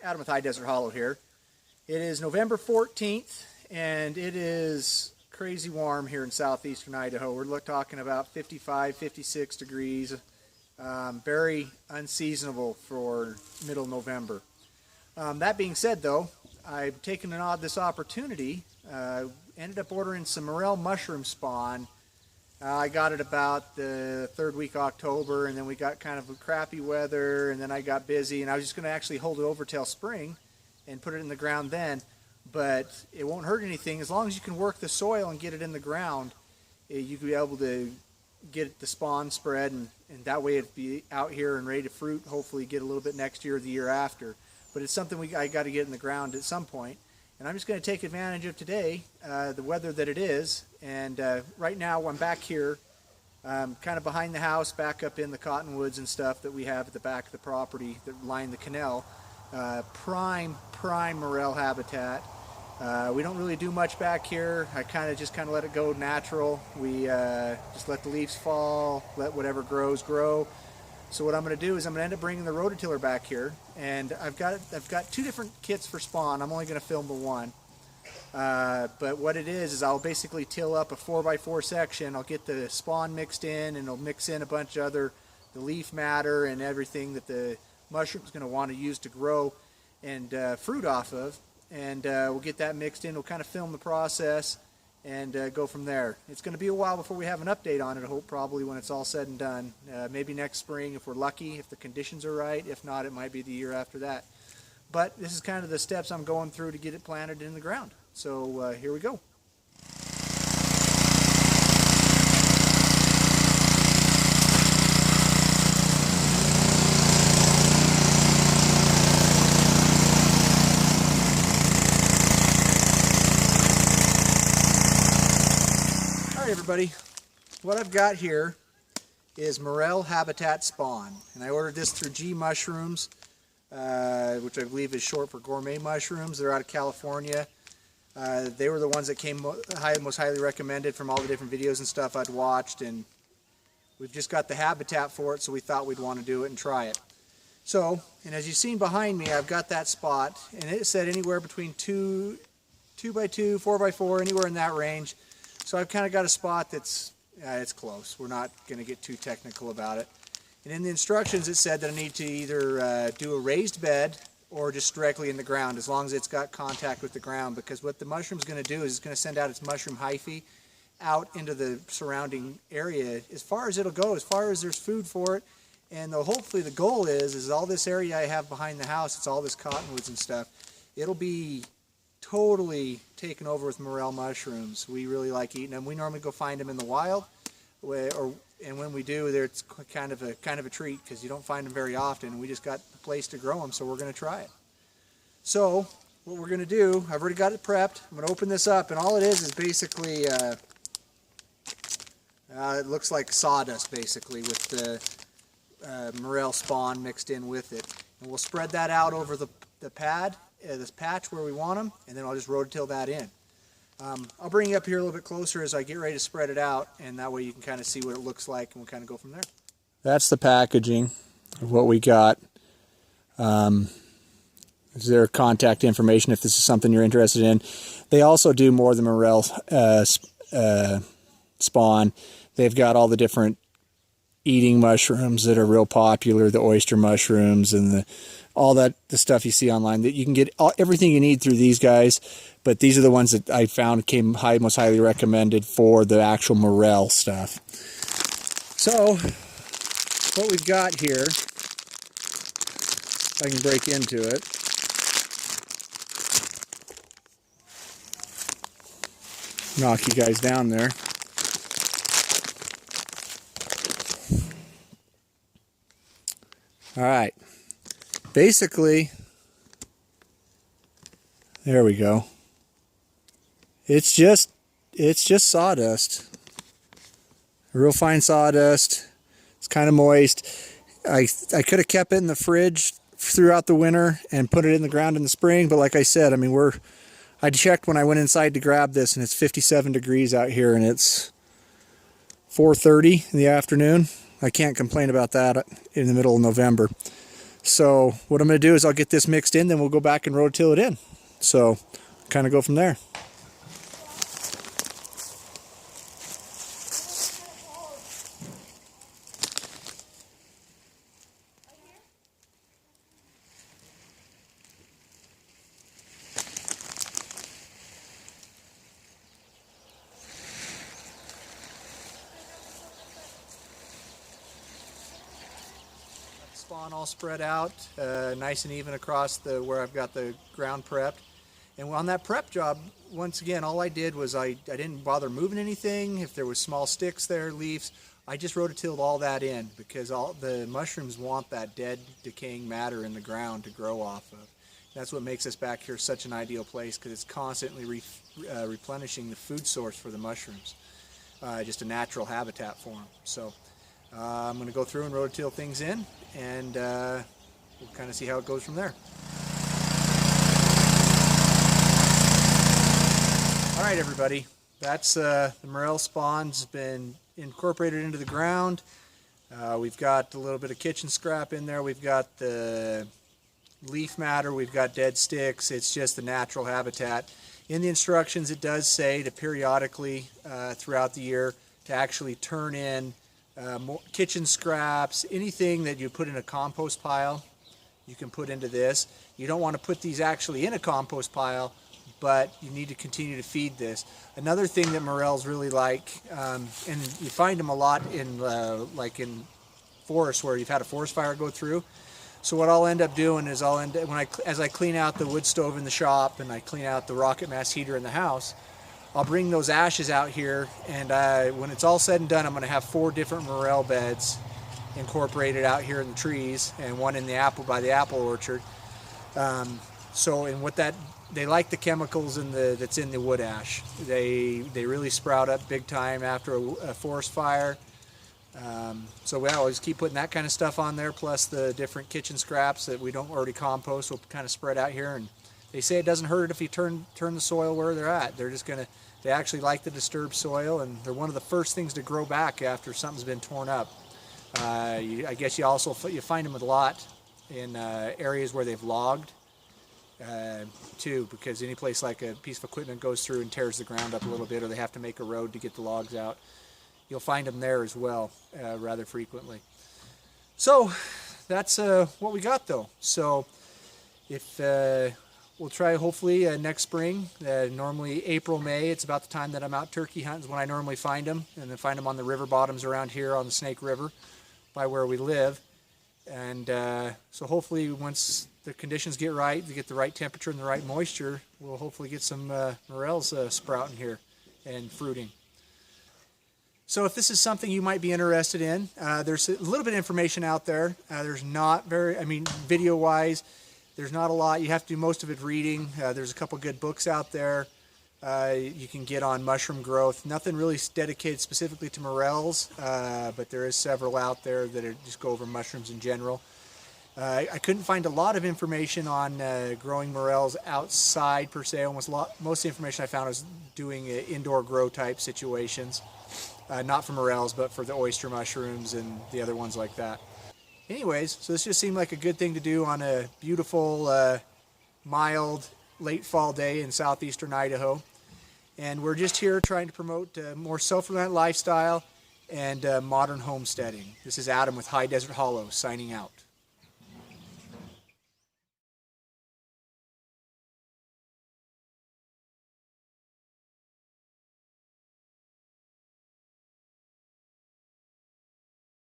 Adam with High Desert Hollow here. It is November 14th, and it is crazy warm here in southeastern Idaho. We're talking about 55, 56 degrees. Very unseasonable for middle November. That being said, though, I've taken this opportunity. Ended up ordering some Morel mushroom spawn. I got it about the third week October, and then we got kind of crappy weather, and then I got busy, and I was just going to actually hold it over till spring and put it in the ground then. But it won't hurt anything as long as you can work the soil and get it in the ground. You could be able to get the spawn spread, and that way it'd be out here and ready to fruit. Hopefully get a little bit next year or the year after. But it's something I got to get in the ground at some point. And I'm just going to take advantage of today, the weather that it is. And right now I'm back here, kind of behind the house, back up in the cottonwoods and stuff that we have at the back of the property that line the canal. Prime Morel habitat. We don't really do much back here. I just let it go natural. We just let the leaves fall, let whatever grows grow. So what I'm going to do is I'm going to end up bringing the rototiller back here, and I've got two different kits for spawn. I'm only going to film the one. But what it is I'll basically till up a 4x4 section. I'll get the spawn mixed in, and I'll mix in a bunch of the leaf matter and everything that the mushroom's going to want to use to grow and fruit off of. And we'll get that mixed in. We'll kind of film the process and go from there. It's going to be a while before we have an update on it, I hope, probably when it's all said and done. Maybe next spring if we're lucky, if the conditions are right. If not, it might be the year after that. But this is kind of the steps I'm going through to get it planted in the ground. So here we go. Everybody, what I've got here is Morel habitat spawn, and I ordered this through G Mushrooms, which I believe is short for gourmet mushrooms. They're out of California. They were the ones that came most highly recommended from all the different videos and stuff I'd watched, and we've just got the habitat for it, so we thought we'd want to do it and try it. So, and as you've seen behind me, I've got that spot, and it said anywhere between 2x2, 4x4, anywhere in that range. So I've kind of got a spot that's, it's close. We're not going to get too technical about it. And in the instructions it said that I need to either do a raised bed or just directly in the ground, as long as it's got contact with the ground, because what the mushroom's going to do is it's going to send out its mushroom hyphae out into the surrounding area as far as it'll go, as far as there's food for it. And hopefully the goal is all this area I have behind the house, it's all this cottonwoods and stuff, it'll be totally taken over with Morel mushrooms. We really like eating them. We normally go find them in the wild, and when we do, it's kind of a treat because you don't find them very often. We just got the place to grow them, so we're going to try it. So what we're going to do, I've already got it prepped. I'm going to open this up, and all it is basically it looks like sawdust basically with the Morel spawn mixed in with it, and we'll spread that out over the pad. This patch where we want them, and then I'll just rototill that in. I'll bring you up here a little bit closer as I get ready to spread it out, and that way you can kind of see what it looks like, and we'll kind of go from there. That's the packaging of what we got. Is there contact information if this is something you're interested in? They also do more than Morel spawn. They've got all the different eating mushrooms that are real popular, the oyster mushrooms and all the stuff you see online. That you can get everything you need through these guys, but these are the ones that I found came most highly recommended for the actual Morel stuff. So what we've got here, if I can break into it, knock you guys down there. All right, basically, there we go. It's just sawdust, real fine sawdust. It's kind of moist. I could have kept it in the fridge throughout the winter and put it in the ground in the spring, but like I said, I mean, I checked when I went inside to grab this, and it's 57 degrees out here, and it's 4:30 in the afternoon. I can't complain about that in the middle of November. So what I'm going to do is I'll get this mixed in, then we'll go back and rototill it in. So kind of go from there. Spawn all spread out, nice and even across where I've got the ground prepped. And on that prep job, once again, all I did was I didn't bother moving anything. If there was small sticks there, leaves, I just rototilled all that in, because all the mushrooms want that dead, decaying matter in the ground to grow off of. That's what makes us back here such an ideal place, because it's constantly replenishing the food source for the mushrooms. Just a natural habitat for them. So I'm going to go through and rototill things in, and we'll kind of see how it goes from there. All right, everybody, that's the Morel spawn's been incorporated into the ground. We've got a little bit of kitchen scrap in there. We've got the leaf matter. We've got dead sticks. It's just the natural habitat. In the instructions, it does say to periodically throughout the year to actually turn in more kitchen scraps, anything that you put in a compost pile, you can put into this. You don't want to put these actually in a compost pile, but you need to continue to feed this. Another thing that morels really like, and you find them a lot in like in forests where you've had a forest fire go through. So what I'll end up doing is as I clean out the wood stove in the shop and I clean out the rocket mass heater in the house, I'll bring those ashes out here, and when it's all said and done, I'm going to have 4 different morel beds incorporated out here in the trees, and one in the by the apple orchard. They like the chemicals that's in the wood ash. They really sprout up big time after a forest fire. So we always keep putting that kind of stuff on there, plus the different kitchen scraps that we don't already compost. We'll kind of spread out here, and they say it doesn't hurt if you turn the soil where they're at. They actually like the disturbed soil, and they're one of the first things to grow back after something's been torn up. I guess you find them a lot in areas where they've logged too, because any place like a piece of equipment goes through and tears the ground up a little bit, or they have to make a road to get the logs out. You'll find them there as well, rather frequently. So that's what we got, though. So if we'll try hopefully next spring, normally April, May, it's about the time that I'm out turkey hunting is when I normally find them, and then find them on the river bottoms around here on the Snake River by where we live. And so hopefully once the conditions get right, to get the right temperature and the right moisture, we'll hopefully get some morels sprouting here and fruiting. So if this is something you might be interested in, there's a little bit of information out there. There's not video-wise, there's not a lot. You have to do most of it reading. There's a couple good books out there you can get on mushroom growth. Nothing really dedicated specifically to morels, but there is several out there that just go over mushrooms in general. I couldn't find a lot of information on growing morels outside per se. Most of the information I found was doing indoor grow type situations. Not for morels, but for the oyster mushrooms and the other ones like that. Anyways, so this just seemed like a good thing to do on a beautiful, mild, late fall day in southeastern Idaho. And we're just here trying to promote more self-reliant lifestyle and modern homesteading. This is Adam with High Desert Hollow, signing out.